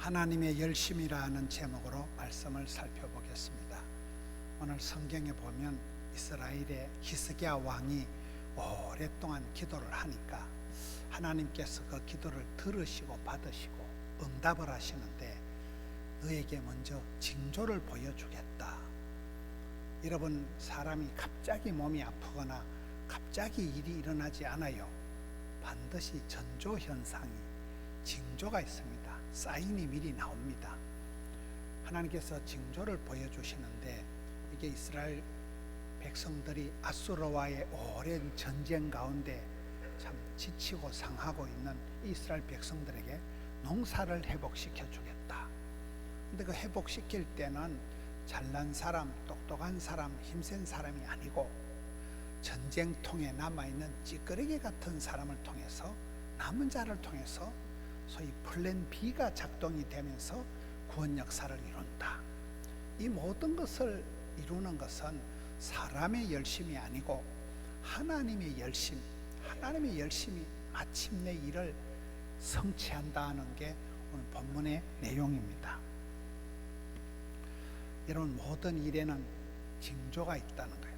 하나님의 열심이라는 제목으로 말씀을 살펴보겠습니다. 오늘 성경에 보면 이스라엘의 히스기야 왕이 오랫동안 기도를 하니까 하나님께서 그 기도를 들으시고 받으시고 응답을 하시는데 너에게 먼저 징조를 보여주겠다. 여러분, 사람이 갑자기 몸이 아프거나 갑자기 일이 일어나지 않아요. 반드시 전조 현상이, 징조가 있습니다. 사인이 미리 나옵니다. 하나님께서 징조를 보여주시는데 이게 이스라엘 백성들이 아수르와의 오랜 전쟁 가운데 참 지치고 상하고 있는 이스라엘 백성들에게 농사를 회복시켜 주겠다. 근데 그 회복시킬 때는 잘난 사람, 똑똑한 사람, 힘센 사람이 아니고 전쟁통에 남아있는 찌끄레기 같은 사람을 통해서, 남은 자를 통해서 소위 플랜 B가 작동이 되면서 구원 역사를 이룬다. 이 모든 것을 이루는 것은 사람의 열심이 아니고 하나님의 열심, 하나님의 열심이 마침내 일을 성취한다는 게 오늘 본문의 내용입니다. 여러분, 모든 일에는 징조가 있다는 거예요.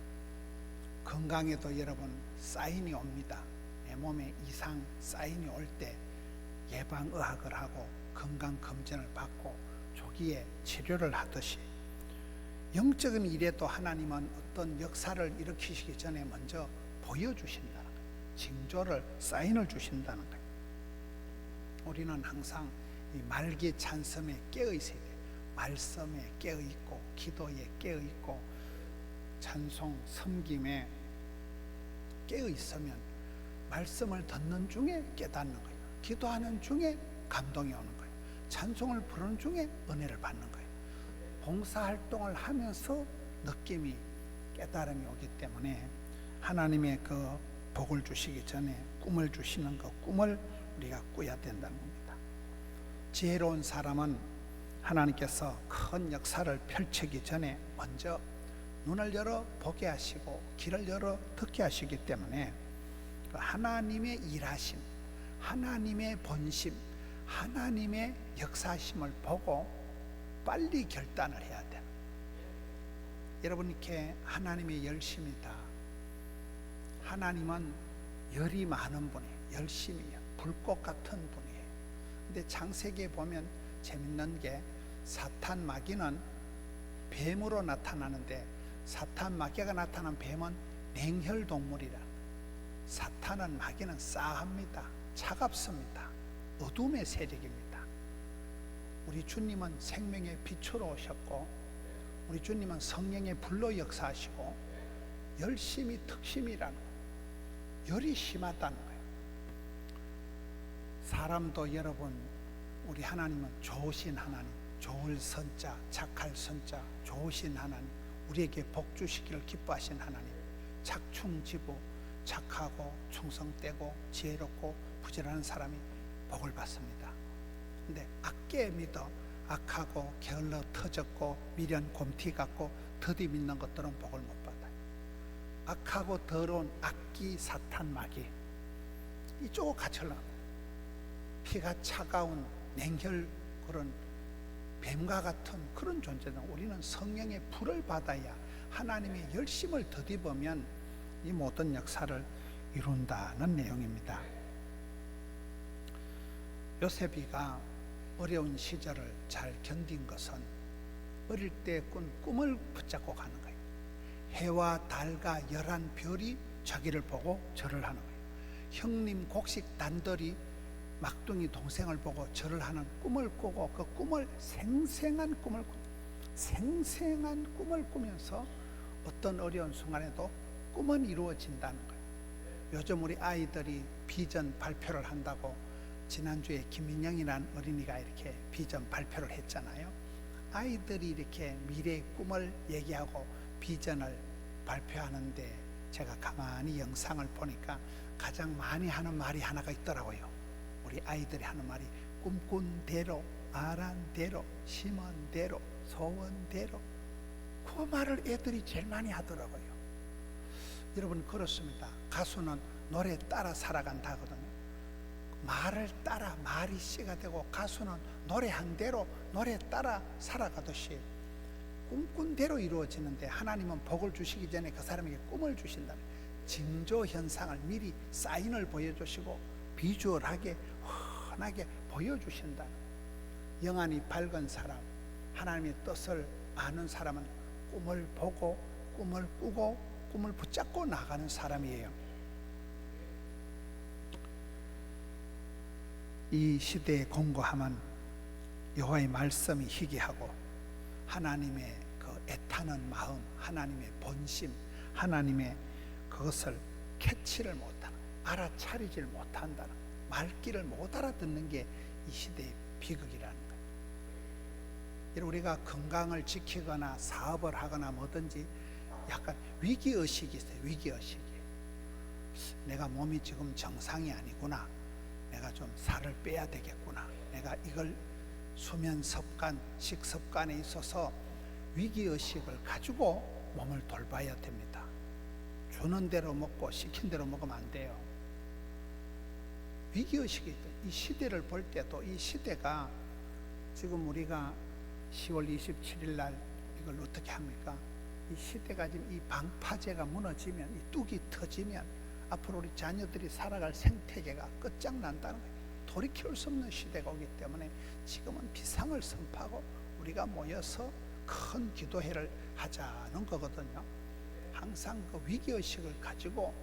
건강에도 여러분 사인이 옵니다. 내 몸에 이상 사인이 올 때 예방의학을 하고 건강검진을 받고 조기에 치료를 하듯이 영적인 일에도 하나님은 어떤 역사를 일으키시기 전에 먼저 보여주신다는 거예요. 징조를, 사인을 주신다는 거예요. 우리는 항상 이 말기 찬성에 깨어 있어야 돼요. 말씀에 깨어 있고 기도에 깨어 있고 찬송, 섬김에 깨어 있으면 말씀을 듣는 중에 깨닫는 거예요. 기도하는 중에 감동이 오는 거예요. 찬송을 부르는 중에 은혜를 받는 거예요. 봉사활동을 하면서 느낌이, 깨달음이 오기 때문에 하나님의 그 복을 주시기 전에 꿈을 주시는 그 꿈을 우리가 꾸야 된다는 겁니다. 지혜로운 사람은 하나님께서 큰 역사를 펼치기 전에 먼저 눈을 열어 보게 하시고 귀를 열어 듣게 하시기 때문에 하나님의 일하심, 하나님의 본심, 하나님의 역사심을 보고 빨리 결단을 해야 돼요. 여러분, 이렇게 하나님의 열심이다. 하나님은 열이 많은 분이에요. 열심이에요. 불꽃 같은 분이에요. 근데 창세기에 보면 재밌는 게 사탄 마귀는 뱀으로 나타나는데 사탄 마귀가 나타난 뱀은 냉혈동물이라. 사탄은, 마귀는 싸합니다. 차갑습니다. 어둠의 세력입니다. 우리 주님은 생명의 빛으로 오셨고 우리 주님은 성령의 불로 역사하시고 열심이 특심이라는 거예요. 열이 심하다는 거예요. 사람도 여러분, 우리 하나님은 좋으신 하나님, 좋을 선자, 착할 선자, 좋으신 하나님, 우리에게 복 주시기를 기뻐하신 하나님, 착충지부, 착하고 충성되고 지혜롭고 부지런한 사람이 복을 받습니다. 근데 악계 믿어 악하고 게을러 터졌고 미련 곰티 같고 더디 믿는 것들은 복을 못 받아요. 악하고 더러운 악기, 사탄, 마귀, 이쪽 갇혀라. 피가 차가운 냉혈, 그런 뱀과 같은 그런 존재다. 우리는 성령의 불을 받아야 하나님의 열심을 더디보면 이 모든 역사를 이룬다는 내용입니다. 요셉이가 어려운 시절을 잘 견딘 것은 어릴 때 꾼 꿈을 붙잡고 가는 거예요. 해와 달과 11별이 자기를 보고 절을 하는 거예요. 형님 곡식 단들이 막둥이 동생을 보고 절을 하는 꿈을 꾸고 그 꿈을 생생한 꿈을 꾸면서 어떤 어려운 순간에도 꿈은 이루어진다는 거예요. 요즘 우리 아이들이 비전 발표를 한다고 지난주에 김민영이라는 어린이가 이렇게 비전 발표를 했잖아요. 아이들이 이렇게 미래의 꿈을 얘기하고 비전을 발표하는데 제가 가만히 영상을 보니까 가장 많이 하는 말이 하나가 있더라고요. 우리 아이들이 하는 말이 꿈꾼 대로, 말한 대로, 심은 대로, 소원 대로. 그 말을 애들이 제일 많이 하더라고요. 여러분, 그렇습니다. 가수는 노래 따라 살아간다 하거든요. 말을 따라 말이 씨가 되고 가수는 노래한 대로 노래 따라 살아가듯이 꿈꾼 대로 이루어지는데, 하나님은 복을 주시기 전에 그 사람에게 꿈을 주신다는 징조 현상을 미리 사인을 보여주시고 비주얼하게 훤하게 보여주신다. 영안이 밝은 사람, 하나님의 뜻을 아는 사람은 꿈을 보고 꿈을 꾸고 꿈을 붙잡고 나가는 사람이에요. 이 시대에 공고함은 여호와의 말씀이 희귀하고 하나님의 그 애타는 마음, 하나님의 본심, 하나님의 그것을 캐치를 못하는, 알아차리질 못한다는, 말귀를 못 알아듣는 게 이 시대의 비극이라는 거예요. 우리가 건강을 지키거나 사업을 하거나 뭐든지 약간 위기의식이 있어요. 위기의식이. 내가 몸이 지금 정상이 아니구나, 내가 좀 살을 빼야 되겠구나, 내가 이걸 수면 습관, 식습관에 있어서 위기의식을 가지고 몸을 돌봐야 됩니다. 주는 대로 먹고 시킨 대로 먹으면 안 돼요. 위기의식이 있다. 이 시대를 볼 때도 이 시대가 지금 우리가 10월 27일 날 이걸 어떻게 합니까? 이 시대가 지금 이 방파제가 무너지면, 이 뚝이 터지면 앞으로 우리 자녀들이 살아갈 생태계가 끝장난다는 거예요. 돌이킬 수 없는 시대가 오기 때문에 지금은 비상을 선포하고 우리가 모여서 큰 기도회를 하자는 거거든요. 항상 그 위기의식을 가지고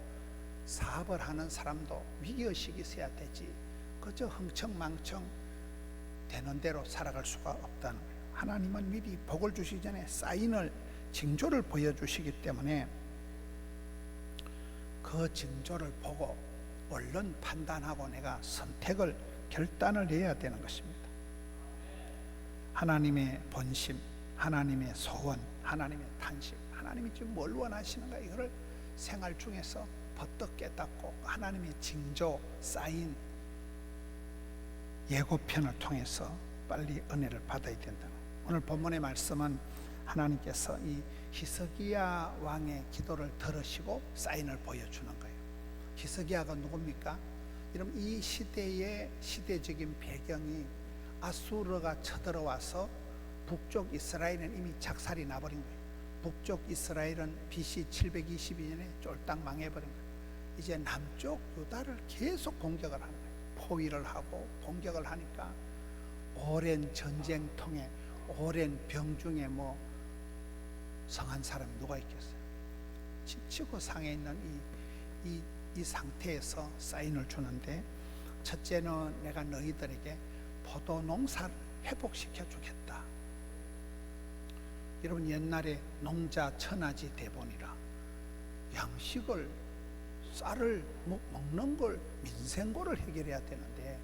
사업을 하는 사람도 위기의식이 있어야 되지, 그저 흥청망청 되는 대로 살아갈 수가 없다는 거예요. 하나님은 미리 복을 주시기 전에 사인을, 징조를 보여주시기 때문에 그 징조를 보고 얼른 판단하고 내가 선택을, 결단을 해야 되는 것입니다. 하나님의 본심, 하나님의 소원, 하나님의 탄식, 하나님이 지금 뭘 원하시는가, 이거를 생활 중에서 버떡 깨닫고 하나님의 징조, 사인, 예고편을 통해서 빨리 은혜를 받아야 된다. 오늘 본문의 말씀은 하나님께서 이 히스기야 왕의 기도를 들으시고 사인을 보여주는 거예요. 히스기야가 누굽니까? 여러분, 이 시대의 시대적인 배경이 아수르가 쳐들어와서 북쪽 이스라엘은 이미 작살이 나버린 거예요. 북쪽 이스라엘은 BC 722년에 쫄딱 망해버린 거예요. 이제 남쪽 유다를 계속 공격을 하는 거예요. 포위를 하고 공격을 하니까 오랜 전쟁통에, 오랜 병중에 뭐 성한 사람이 누가 있겠어요? 지치고 상해 있는 이 상태에서 사인을 주는데, 첫째는 내가 너희들에게 포도 농사를 회복시켜 주겠다. 여러분, 옛날에 농자 천하지 대본이라 양식을, 쌀을 먹는 걸, 민생고를 해결해야 되는데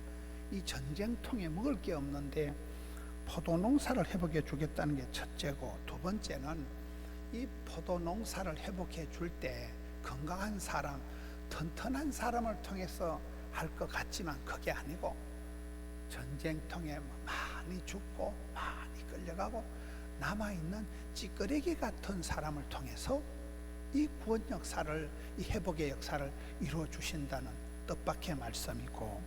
이 전쟁통에 먹을 게 없는데 포도 농사를 회복해 주겠다는 게 첫째고, 두 번째는 이 포도 농사를 회복해 줄 때 건강한 사람, 튼튼한 사람을 통해서 할 것 같지만 그게 아니고 전쟁통에 많이 죽고 많이 끌려가고 남아있는 찌끄레기 같은 사람을 통해서 이 구원 역사를, 이 회복의 역사를 이루어 주신다는 뜻밖의 말씀이고,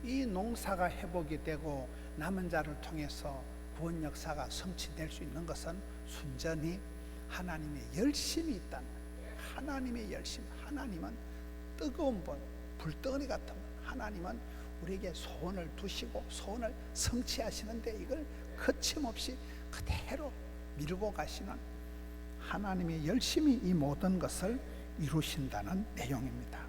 이 농사가 회복이 되고 남은 자를 통해서 구원 역사가 성취될 수 있는 것은 순전히 하나님의 열심이 있다는 거예요. 하나님의 열심. 하나님은 뜨거운 분, 불덩어리 같은 분. 하나님은 우리에게 소원을 두시고 소원을 성취하시는데 이걸 거침없이 그대로 밀고 가시는 하나님의 열심히 이 모든 것을 이루신다는 내용입니다.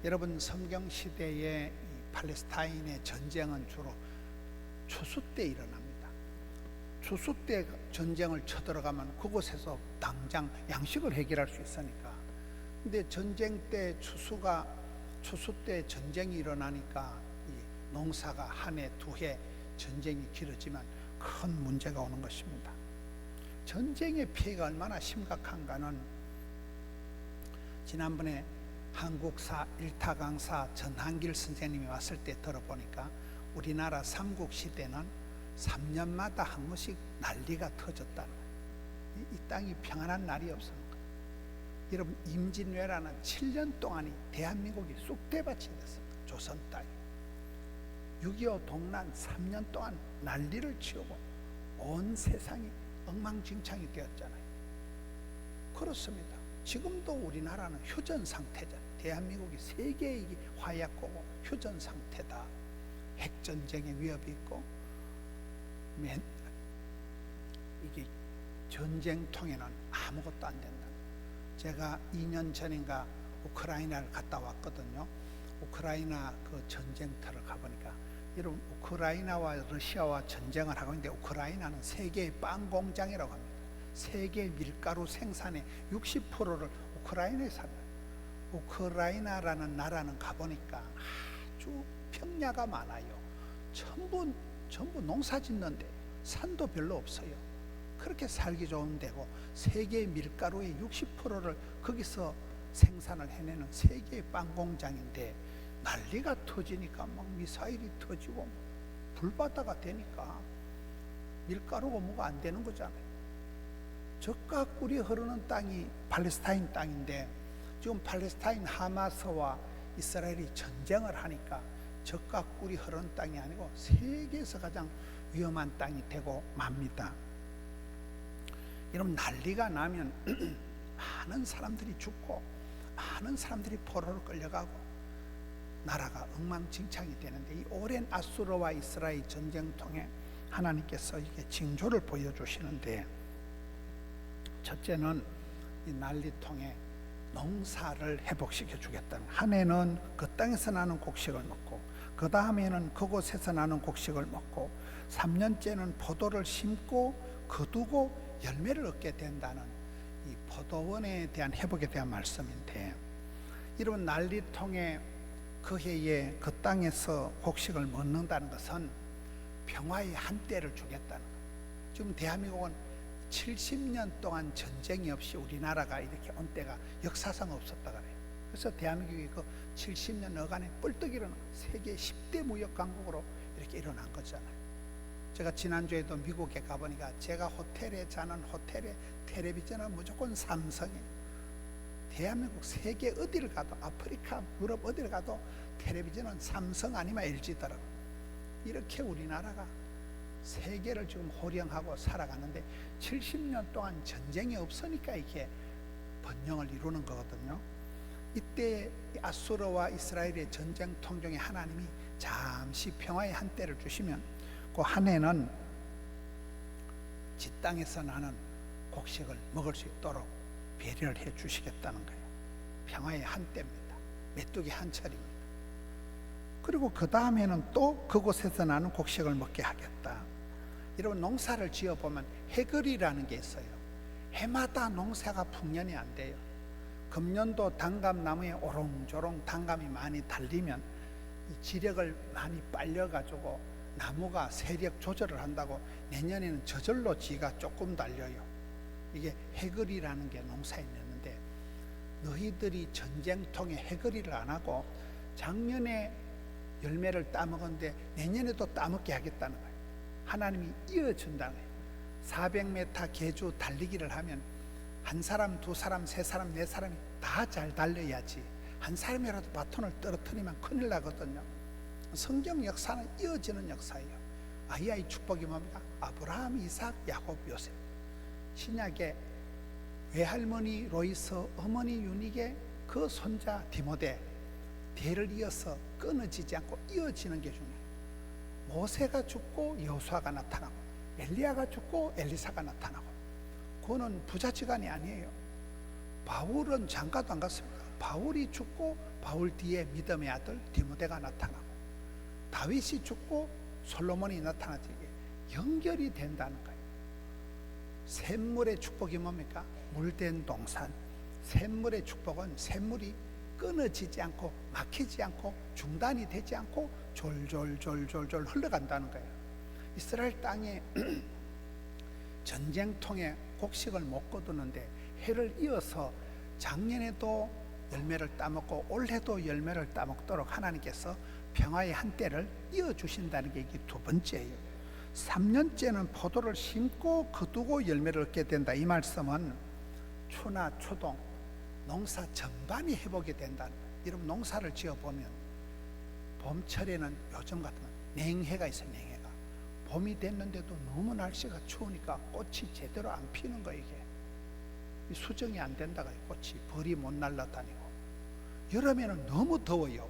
여러분, 성경 시대의 팔레스타인의 전쟁은 주로 추수 때 일어납니다. 추수 때 전쟁을 쳐들어가면 그곳에서 당장 양식을 해결할 수 있으니까. 근데 전쟁 때 추수 때 전쟁이 일어나니까 이 농사가 한 해, 두 해 전쟁이 길어지면 큰 문제가 오는 것입니다. 전쟁의 피해가 얼마나 심각한가는 지난번에 한국사 일타 강사 전한길 선생님이 왔을 때 들어보니까 우리나라 삼국시대는 3년마다 한 번씩 난리가 터졌다는 거예요. 이 땅이 평안한 날이 없었는 거예요. 여러분, 임진왜란은 7년 동안이 대한민국이 쑥대밭이 됐습니다. 조선 땅이. 6.25 동란 3년 동안 난리를 치우고 온 세상이 엉망진창이 되었잖아요. 그렇습니다. 지금도 우리나라는 휴전 상태잖아요. 대한민국이 세계의 화약고고 휴전 상태다. 핵전쟁의 위협이 있고 이게 전쟁통에는 아무것도 안 된다. 제가 2년 전인가 우크라이나를 갔다 왔거든요. 우크라이나 그 전쟁터를 가보니까, 여러분, 우크라이나와 러시아와 전쟁을 하고 있는데 우크라이나는 세계의 빵 공장이라고 합니다. 세계 밀가루 생산의 60%를 우크라이나에서 합니다. 우크라이나라는 나라는 가보니까 아주 평야가 많아요. 전부 농사 짓는데 산도 별로 없어요. 그렇게 살기 좋은 데고, 세계 밀가루의 60%를 거기서 생산을 해내는 세계의 빵 공장인데, 난리가 터지니까 막 미사일이 터지고 불바다가 되니까 밀가루가 뭐가 안 되는 거잖아요. 젖과 꿀이 흐르는 땅이 팔레스타인 땅인데, 지금 팔레스타인 하마스와 이스라엘이 전쟁을 하니까 젖과 꿀이 흐르는 땅이 아니고 세계에서 가장 위험한 땅이 되고 맙니다. 이런 난리가 나면 많은 사람들이 죽고 많은 사람들이 포로로 끌려가고 나라가 엉망진창이 되는데, 이 오랜 아수르와 이스라엘 전쟁 통해 하나님께서 이게 징조를 보여주시는데, 첫째는 이 난리 통해 농사를 회복시켜 주겠다는, 한 해는 그 땅에서 나는 곡식을 먹고, 그 다음에는 그곳에서 나는 곡식을 먹고, 3년째는 포도를 심고 거두고 열매를 얻게 된다는 이 포도원에 대한 회복에 대한 말씀인데, 이런 난리 통해 그 해에 그 땅에서 곡식을 먹는다는 것은 평화의 한때를 주겠다는 거예요. 지금 대한민국은 70년 동안 전쟁이 없이 우리나라가 이렇게 온 때가 역사상 없었다 그래요. 그래서 대한민국이 그 70년 어간에 뻘떡 일어나 세계 10대 무역 강국으로 이렇게 일어난 거잖아요. 제가 지난주에도 미국에 가보니까, 제가 호텔에 자는 호텔의 텔레비전은 무조건 삼성이에요. 대한민국 세계 어디를 가도, 아프리카, 유럽 어디를 가도 텔레비전은 삼성 아니면 LG더라고요. 이렇게 우리나라가 세계를 지금 호령하고 살아가는데, 70년 동안 전쟁이 없으니까 이렇게 번영을 이루는 거거든요. 이때 아수르와 이스라엘의 전쟁 통중에 하나님이 잠시 평화의 한때를 주시면, 그 한 해는 지 땅에서 나는 곡식을 먹을 수 있도록 배려를 해 주시겠다는 거예요. 평화의 한때입니다. 메뚜기 한철입니다. 그리고 그 다음에는 또 그곳에서 나는 곡식을 먹게 하겠다. 여러분, 농사를 지어보면 해걸이라는 게 있어요. 해마다 농사가 풍년이 안 돼요. 금년도 단감나무에 오롱조롱 단감이 많이 달리면 이 지력을 많이 빨려가지고 나무가 세력 조절을 한다고 내년에는 저절로 지가 조금 달려요. 이게 해걸이라는 게 농사에 있는데, 너희들이 전쟁통에 해걸이를 안 하고 작년에 열매를 따먹었는데 내년에도 따먹게 하겠다는 거예요. 하나님이 이어준다는 거예요. 400m 계주 달리기를 하면 한 사람, 두 사람, 세 사람, 네 사람이 다 잘 달려야지, 한 사람이라도 바톤을 떨어뜨리면 큰일 나거든요. 성경 역사는 이어지는 역사예요. 아이의 축복이 뭡니까? 아브라함, 이삭, 야곱, 요셉. 신약의 외할머니 로이스, 어머니 유닉의 그 손자 디모데, 대를 이어서 끊어지지 않고 이어지는 게 중요해요. 모세가 죽고 여호수아가 나타나고, 엘리야가 죽고 엘리사가 나타나고. 그거는 부자지간이 아니에요. 바울은 장가도 안 갔습니다. 바울이 죽고 바울 뒤에 믿음의 아들 디모데가 나타나고, 다윗이 죽고 솔로몬이 나타나지. 연결이 된다는 거예요. 샘물의 축복이 뭡니까? 물된 동산. 샘물의 축복은 샘물이 끊어지지 않고 막히지 않고 중단이 되지 않고 졸졸졸졸졸 흘러간다는 거예요. 이스라엘 땅에 전쟁통에 곡식을 못 거두는데 해를 이어서 작년에도 열매를 따먹고 올해도 열매를 따먹도록 하나님께서 평화의 한때를 이어주신다는 게 이게 두 번째예요. 3년째는 포도를 심고 거두고 열매를 얻게 된다. 이 말씀은 추나 추동, 농사 전반이 회복이 된다는 거예요. 여러분 농사를 지어보면 봄철에는 요즘 같은 냉해가 있어요. 냉해가 봄이 됐는데도 너무 날씨가 추우니까 꽃이 제대로 안 피는 거예요. 이게 수정이 안 된다가 꽃이 벌이 못 날라다니고, 여름에는 너무 더워요.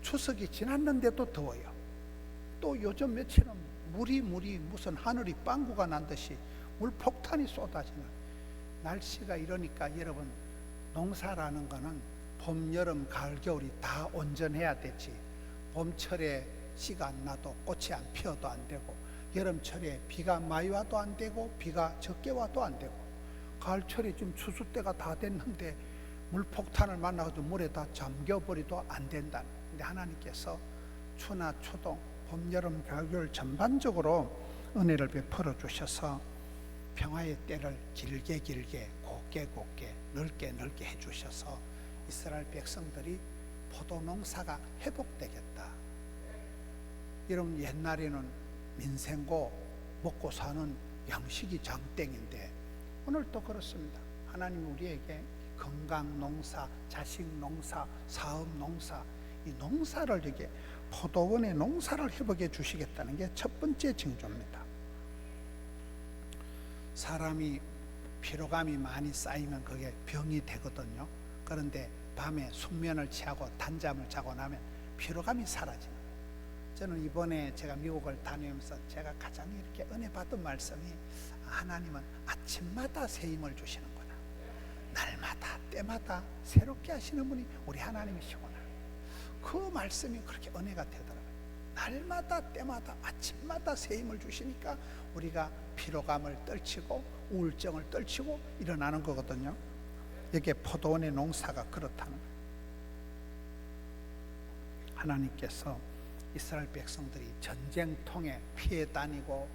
추석이 지났는데도 더워요. 또 요즘 며칠은 물이 무슨 하늘이 빵구가 난 듯이 물폭탄이 쏟아지는 날씨가 이러니까 여러분 농사라는 거는 봄, 여름, 가을, 겨울이 다 온전해야 되지, 봄철에 씨가 안 나도 꽃이 안 피어도 안 되고, 여름철에 비가 많이 와도 안 되고 비가 적게 와도 안 되고, 가을철에 지금 추수 때가 다 됐는데 물폭탄을 만나가지고 물에 다 잠겨버리도 안 된다는. 근데 하나님께서 추나 추동, 봄, 여름, 가을, 겨울 전반적으로 은혜를 베풀어 주셔서 평화의 때를 길게 곱게 넓게 해주셔서 이스라엘 백성들이 포도 농사가 회복되겠다. 여러분 옛날에는 민생고 먹고 사는 양식이 장땡인데 오늘도 그렇습니다. 하나님 우리에게 건강 농사, 자식 농사, 사업 농사, 이 농사를 이게 포도원의 농사를 회복해 주시겠다는 게 첫 번째 징조입니다. 사람이 피로감이 많이 쌓이면 그게 병이 되거든요. 그런데 밤에 숙면을 취하고 단잠을 자고 나면 피로감이 사라지는 거예요. 저는 이번에 제가 미국을 다니면서 제가 가장 이렇게 은혜 받은 말씀이, 하나님은 아침마다 새 힘을 주시는구나, 날마다 때마다 새롭게 하시는 분이 우리 하나님이시구나. 그 말씀이 그렇게 은혜가 되더라고요. 날마다 때마다 아침마다 새 힘을 주시니까 우리가 피로감을 떨치고 우울증을 떨치고 일어나는 거거든요. 이게 포도원의 농사가 그렇다는 거예요. 하나님께서 이스라엘 백성들이 전쟁통에 피해 다니고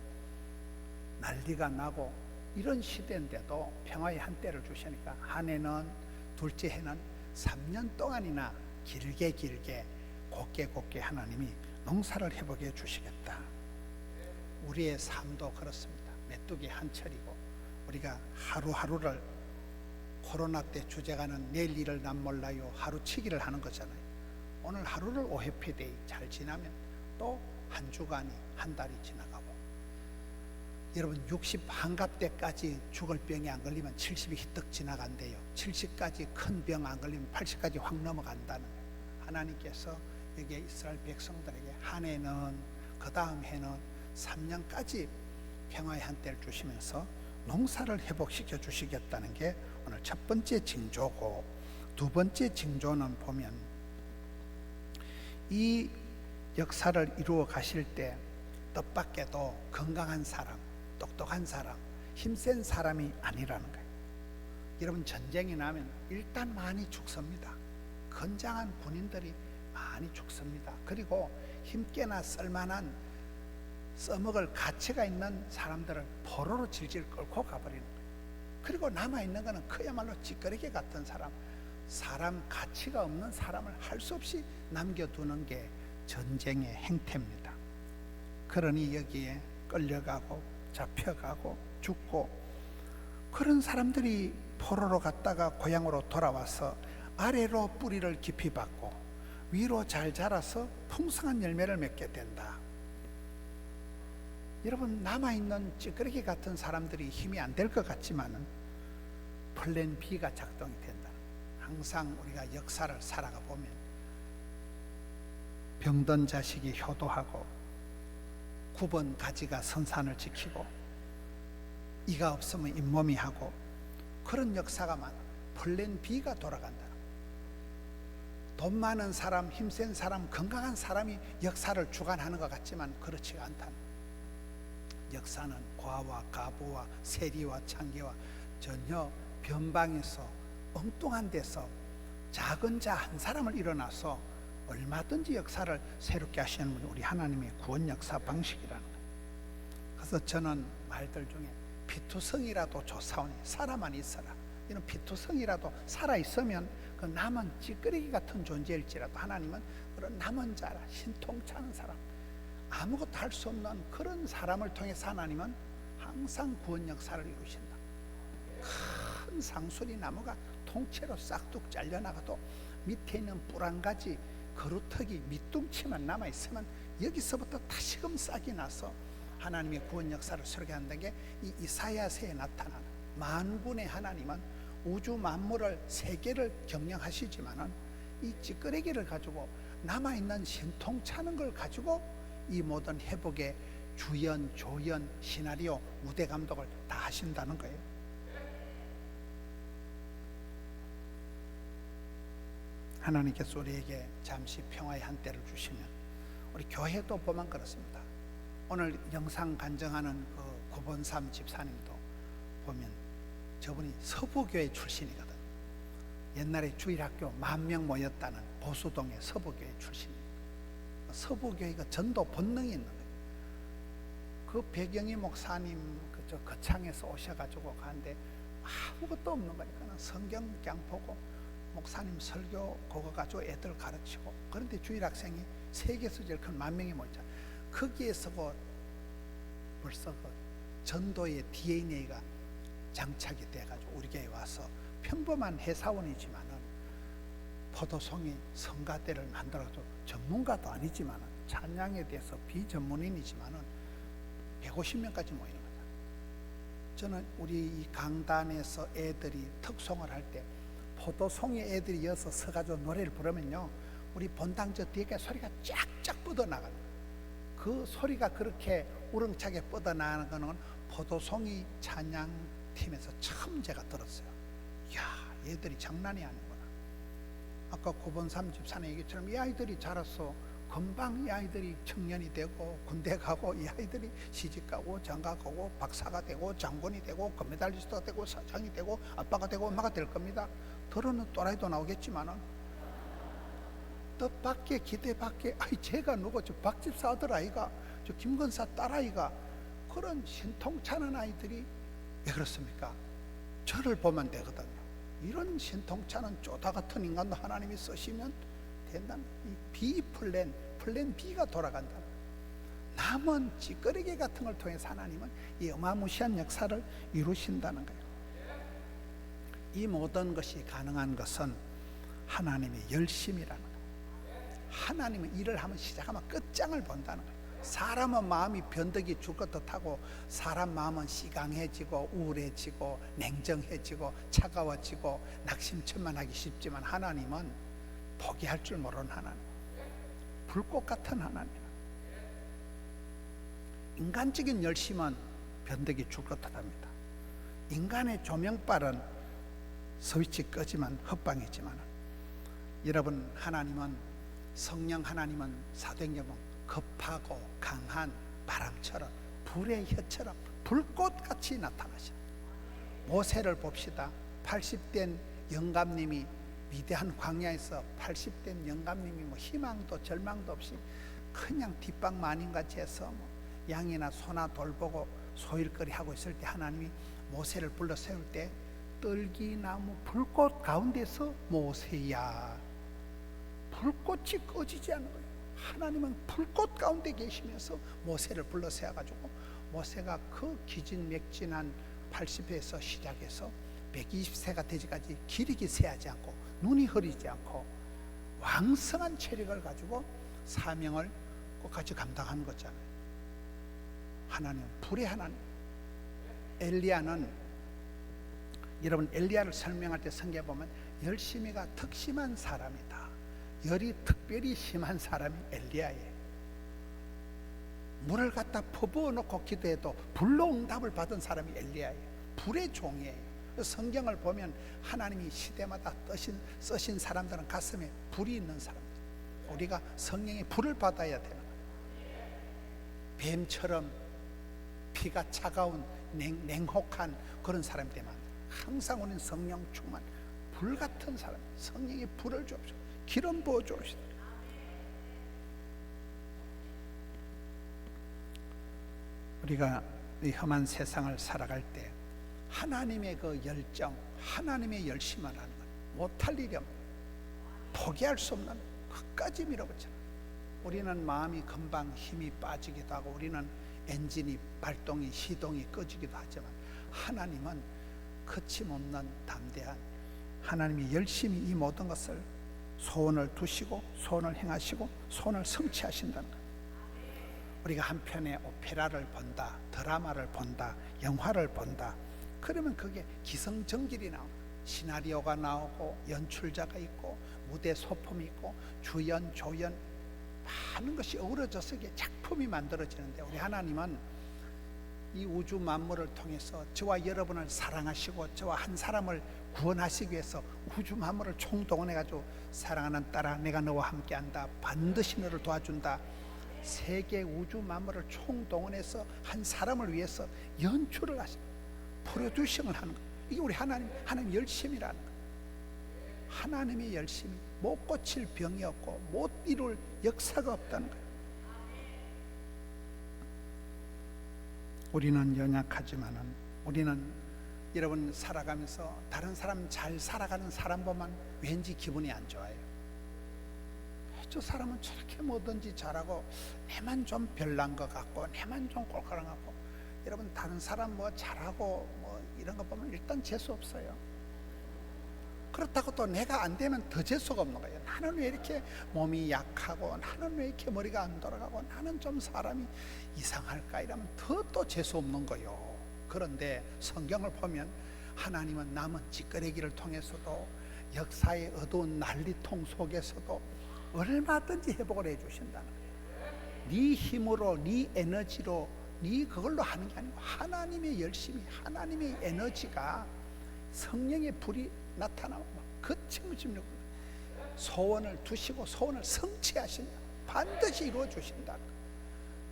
난리가 나고 이런 시대인데도 평화의 한때를 주시니까 한 해는, 둘째 해는 3년 동안이나 길게 곱게 하나님이 농사를 회복해 주시겠다. 우리의 삶도 그렇습니다. 메뚜기 한철이고 우리가 하루하루를 코로나 때 주제가는 내일 일을 난 몰라요 하루치기를 하는 거잖아요. 오늘 하루를 오해피데이 잘 지나면 또 한 주간이, 한 달이 지나가고, 여러분 60 한갑 때까지 죽을 병이 안 걸리면 70이 휘떡 지나간대요. 70까지 큰 병 안 걸리면 80까지 확 넘어간다는 거예요. 하나님께서 여기에 이스라엘 백성들에게 한 해는, 그 다음 해는 3년까지 평화의 한때를 주시면서 농사를 회복시켜 주시겠다는 게 오늘 첫 번째 징조고, 두 번째 징조는 보면 이 역사를 이루어 가실 때 뜻밖에도 건강한 사람, 똑똑한 사람, 힘센 사람이 아니라는 거예요. 여러분 전쟁이 나면 일단 많이 죽습니다. 건장한 군인들이 많이 죽습니다. 그리고 힘께나 쓸만한 써먹을 가치가 있는 사람들을 포로로 질질 끌고 가버리는 거예요. 그리고 남아있는 거는 그야말로 찌끄레기 같은 사람 가치가 없는 사람을 할 수 없이 남겨두는 게 전쟁의 행태입니다. 그러니 여기에 끌려가고 잡혀가고 죽고, 그런 사람들이 포로로 갔다가 고향으로 돌아와서 아래로 뿌리를 깊이 받고 위로 잘 자라서 풍성한 열매를 맺게 된다. 여러분 남아있는 찌끄레기 같은 사람들이 힘이 안 될 것 같지만은 플랜 B가 작동이 된다. 항상 우리가 역사를 살아가 보면 병든 자식이 효도하고 9번 가지가 선산을 지키고 이가 없으면 잇몸이 하고, 그런 역사가 많아. 플랜 B가 돌아간다. 돈 많은 사람, 힘센 사람, 건강한 사람이 역사를 주관하는 것 같지만 그렇지가 않다는. 역사는 과와 가부와 세리와 창기와 전혀 변방에서 엉뚱한 데서 작은 자 한 사람을 일어나서 얼마든지 역사를 새롭게 하시는 분이 우리 하나님의 구원 역사 방식이라는 거예요. 그래서 저는 말들 중에 피투성이라도 조사오니 살아만 있어라, 이런 피투성이라도 살아있으면 그 남은 찌끄레기 같은 존재일지라도 하나님은 그런 남은 자라, 신통찮은 사람, 아무것도 할 수 없는 그런 사람을 통해서 하나님은 항상 구원 역사를 이루신다. 큰 상수리 나무가 통째로 싹둑 잘려나가도 밑에 있는 뿔 한 가지 거루터기 밑둥치만 남아있으면 여기서부터 다시금 싹이 나서 하나님의 구원 역사를 설계한다는 게 이 이사야서에 나타나는 만군의 하나님은 우주 만물을 세계를 경영하시지만은 이 찌끄레기를 가지고 남아있는 신통찮은 걸 가지고 이 모든 회복의 주연, 조연, 시나리오, 무대 감독을 다 하신다는 거예요. 하나님께서 우리에게 잠시 평화의 한때를 주시면 우리 교회도 보면 그렇습니다. 오늘 영상 간증하는 그 구본삼 집사님도 보면 저분이 서부교회 출신이거든. 옛날에 주일학교 10,000명 모였다는 보수동의 서부교회 출신입니다. 서부교회가 전도 본능이 있는 거예요. 그 배경희 목사님 그저 거창에서 오셔가지고 가는데 아무것도 없는 거니까 성경 그냥 보고 목사님 설교 그거 가지고 애들 가르치고, 그런데 주일학생이 세계에서 제일 큰 10,000명이 모였잖아. 거기에서 벌써 전도의 DNA가 장착이 돼가지고 우리 교회에 와서 평범한 회사원이지만은 포도송이 성가대를 만들어서 전문가도 아니지만은 찬양에 대해서 비전문인이지만은 150명까지 모이는 거다. 저는 우리 이 강단에서 애들이 특송을 할 때 포도송이 애들이 이어서 서가지고 노래를 부르면요, 우리 본당 저 뒤에 소리가 쫙쫙 뻗어나가는 거예요. 그 소리가 그렇게 우렁차게 뻗어나가는 거는 포도송이 찬양팀에서 처음 제가 들었어요. 이야, 얘들이 장난이 아니구나. 아까 고본삼 집사님 얘기처럼 이 아이들이 자라서 금방 이 아이들이 청년이 되고 군대 가고 이 아이들이 시집가고 장가가고 박사가 되고 장군이 되고 금메달리스트가 되고 사장이 되고 아빠가 되고 엄마가 될 겁니다. 더러는 또라이도 나오겠지만은 뜻밖의 기대밖에, 아이 제가 누구 저 박집사 아들 아이가 저 김건사 딸 아이가 그런 신통찮은 아이들이 왜 그렇습니까? 저를 보면 되거든요. 이런 신통찮은 쪼다 같은 인간도 하나님이 쓰시면 된다는, 이 B 플랜 B가 돌아간다는, 남은 찌꺼리개 같은 걸 통해서 하나님은 이 어마무시한 역사를 이루신다는 거예요. 이 모든 것이 가능한 것은 하나님의 열심이라는 거예요. 하나님은 일을 하면 시작하면 끝장을 본다는 거예요. 사람은 마음이 변덕이 줄 것 듯하고 사람 마음은 시강해지고 우울해지고 냉정해지고 차가워지고 낙심천만하기 쉽지만 하나님은 포기할 줄 모르는 하나님, 불꽃 같은 하나님. 인간적인 열심은 변덕이 줄 것 같답니다. 인간의 조명빨은 스위치 끄지만 헛방이지만, 여러분 하나님은, 성령 하나님은 사도행전은 급하고 강한 바람처럼 불의 혀처럼 불꽃같이 나타나시는, 모세를 봅시다. 80된 영감님이 위대한 광야에서 80된 영감님이 뭐 희망도 절망도 없이 그냥 뒷방마님같이 해서 뭐 양이나 소나 돌보고 소일거리 하고 있을 때 하나님이 모세를 불러 세울 때 떨기나무 불꽃 가운데서 모세야, 불꽃이 꺼지지 않는 거예요. 하나님은 불꽃 가운데 계시면서 모세를 불러 세워가지고 모세가 그 기진맥진한 80세에서 시작해서 120세가 되기까지 기력이 쇠하지 않고 눈이 흐리지 않고 왕성한 체력을 가지고 사명을 끝까지 감당하는 거잖아요. 하나님, 불의 하나님. 엘리야는, 여러분 엘리야를 설명할 때 성경에 보면 열심히가 특심한 사람이다, 열이 특별히 심한 사람이 엘리야예요. 물을 갖다 퍼부어 놓고 기도해도 불로 응답을 받은 사람이 엘리야예요. 불의 종이에요. 성경을 보면 하나님이 시대마다 쓰신 사람들은 가슴에 불이 있는 사람들. 우리가 성령의 불을 받아야 되는 거예요. 뱀처럼 피가 차가운 냉혹한 그런 사람이 되면 안 돼요. 항상 우리는 성령 충만, 불 같은 사람, 성령의 불을 주옵시고 기름 부어 주옵시다. 우리가 이 험한 세상을 살아갈 때 하나님의 그 열정, 하나님의 열심을 하는 것, 못할 일이 없는, 포기할 수 없는, 끝까지 밀어붙이는. 우리는 마음이 금방 힘이 빠지기도 하고 우리는 엔진이 발동이 시동이 꺼지기도 하지만 하나님은 거침없는 담대한 하나님이 열심히 이 모든 것을 소원을 두시고 소원을 행하시고 소원을 성취하신다는 것. 우리가 한편의 오페라를 본다, 드라마를 본다, 영화를 본다, 그러면 그게 기승전결이 나옵니다. 시나리오가 나오고 연출자가 있고 무대 소품이 있고 주연, 조연 많은 것이 어우러져서 이게 작품이 만들어지는데, 우리 하나님은 이 우주 만물을 통해서 저와 여러분을 사랑하시고 저와 한 사람을 구원하시기 위해서 우주 만물을 총동원해 가지고 사랑하는 딸아 내가 너와 함께한다, 반드시 너를 도와준다, 세계 우주 만물을 총동원해서 한 사람을 위해서 연출을 하시고 프로듀싱을 하는 것. 이게 우리 하나님 열심이라는 것. 하나님의 열심이 못 고칠 병이 없고 못 이룰 역사가 없다는 거예요. 우리는 연약하지만은, 우리는 여러분 살아가면서 다른 사람 잘 살아가는 사람 보면 왠지 기분이 안 좋아요. 저 사람은 저렇게 뭐든지 잘하고 내만 좀 별난 것 같고 내만 좀 꼴깍한 것 같고. 여러분 다른 사람 뭐 잘하고 뭐 이런 거 보면 일단 재수 없어요. 그렇다고 또 내가 안 되면 더 재수가 없는 거예요. 나는 왜 이렇게 몸이 약하고, 나는 왜 이렇게 머리가 안 돌아가고, 나는 좀 사람이 이상할까, 이러면 더 또 재수 없는 거예요. 그런데 성경을 보면 하나님은 남은 찌끄레기를 통해서도 역사의 어두운 난리통 속에서도 얼마든지 회복을 해주신다는 거예요. 네 힘으로, 네 에너지로, 네 그걸로 하는 게 아니고 하나님의 열심이, 하나님의 에너지가, 성령의 불이 나타나고 거침없이 소원을 두시고 소원을 성취하신다, 반드시 이루어 주신다.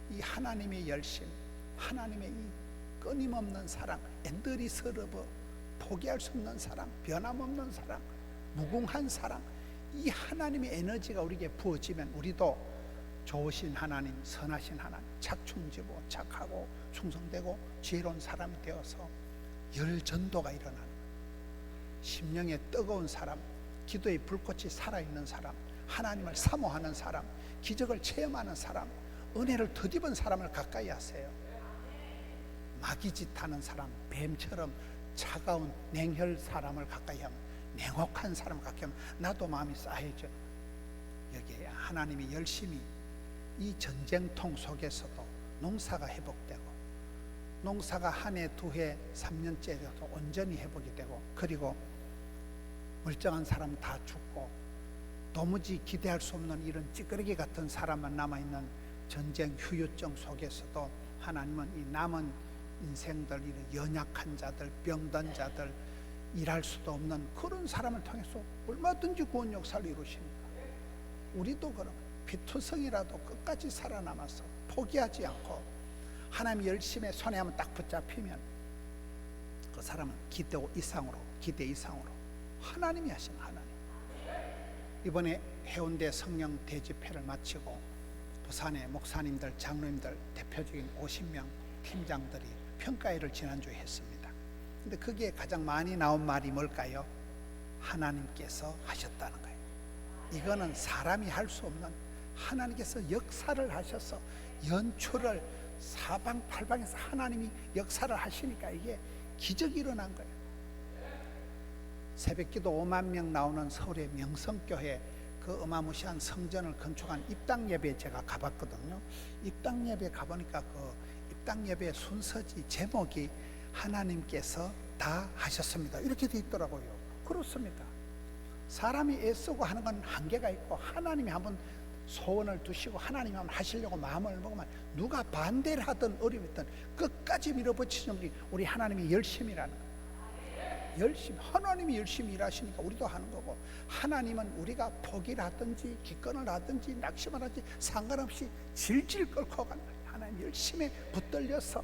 이 하나님의 열심, 하나님의 이 끊임없는 사랑, 엔드리스러브, 포기할 수 없는 사랑, 변함없는 사랑, 무궁한 사랑, 이 하나님의 에너지가 우리에게 부어지면 우리도 좋으신 하나님, 선하신 하나님, 착충지고 착하고 충성되고 지혜로운 사람이 되어서 열전도가 일어나는, 심령의 뜨거운 사람, 기도의 불꽃이 살아있는 사람, 하나님을 사모하는 사람, 기적을 체험하는 사람, 은혜를 덧입은 사람을 가까이 하세요. 마귀짓하는 사람, 뱀처럼 차가운 냉혈 사람을 가까이 하면, 냉혹한 사람을 가까이 하면 나도 마음이 싸해져. 여기에 하나님이 열심히 이 전쟁통 속에서도 농사가 회복되고, 농사가 한 해, 두 해, 3년째 되어도 온전히 회복이 되고, 그리고 멀쩡한 사람 다 죽고 도무지 기대할 수 없는 이런 찌끄레기 같은 사람만 남아있는 전쟁 후유증 속에서도 하나님은 이 남은 인생들, 이런 연약한 자들, 병든 자들, 일할 수도 없는 그런 사람을 통해서 얼마든지 구원 역사를 이루십니다. 우리도 그럼 피투성이라도 끝까지 살아남아서 포기하지 않고 하나님 열심히 손에 한번 딱 붙잡히면 그 사람은 기대 이상으로 하나님이 하신 하나님. 이번에 해운대 성령 대집회를 마치고 부산의 목사님들, 장로님들, 대표적인 50명 팀장들이 평가회를 지난주에 했습니다. 근데 거기에 가장 많이 나온 말이 뭘까요? 하나님께서 하셨다는 거예요. 이거는 사람이 할 수 없는, 하나님께서 역사를 하셔서 연출을 사방팔방에서 하나님이 역사를 하시니까 이게 기적이 일어난 거예요. 새벽기도 5만 명 나오는 서울의 명성교회, 그 어마무시한 성전을 건축한 입당 예배에 제가 가봤거든요. 입당 예배 가보니까 그 입당 예배 순서지 제목이 하나님께서 다 하셨습니다, 이렇게 돼 있더라고요. 그렇습니다. 사람이 애쓰고 하는 건 한계가 있고, 하나님이 한번 소원을 두시고 하나님이 한번 하시려고 마음을 먹으면 누가 반대를 하든 어려움이 있든 끝까지 밀어붙이는 우리 하나님이 열심이라는 거예요. 열심, 하나님이 열심히 일하시니까 우리도 하는 거고, 하나님은 우리가 포기를 하든지 기권을 하든지 낙심을 하든지 상관없이 질질 끌고 가는 거예요. 하나님 열심히 붙들려서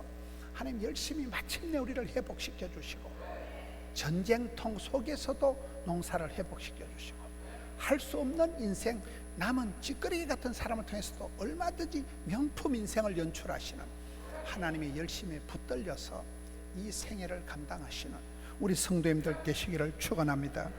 하나님 열심히 마침내 우리를 회복시켜 주시고, 전쟁통 속에서도 농사를 회복시켜 주시고, 할 수 없는 인생, 남은 찌끄레기 같은 사람을 통해서도 얼마든지 명품 인생을 연출하시는 하나님의 열심에 붙들려서 이 생애를 감당하시는 우리 성도님들 되시기를 축원합니다.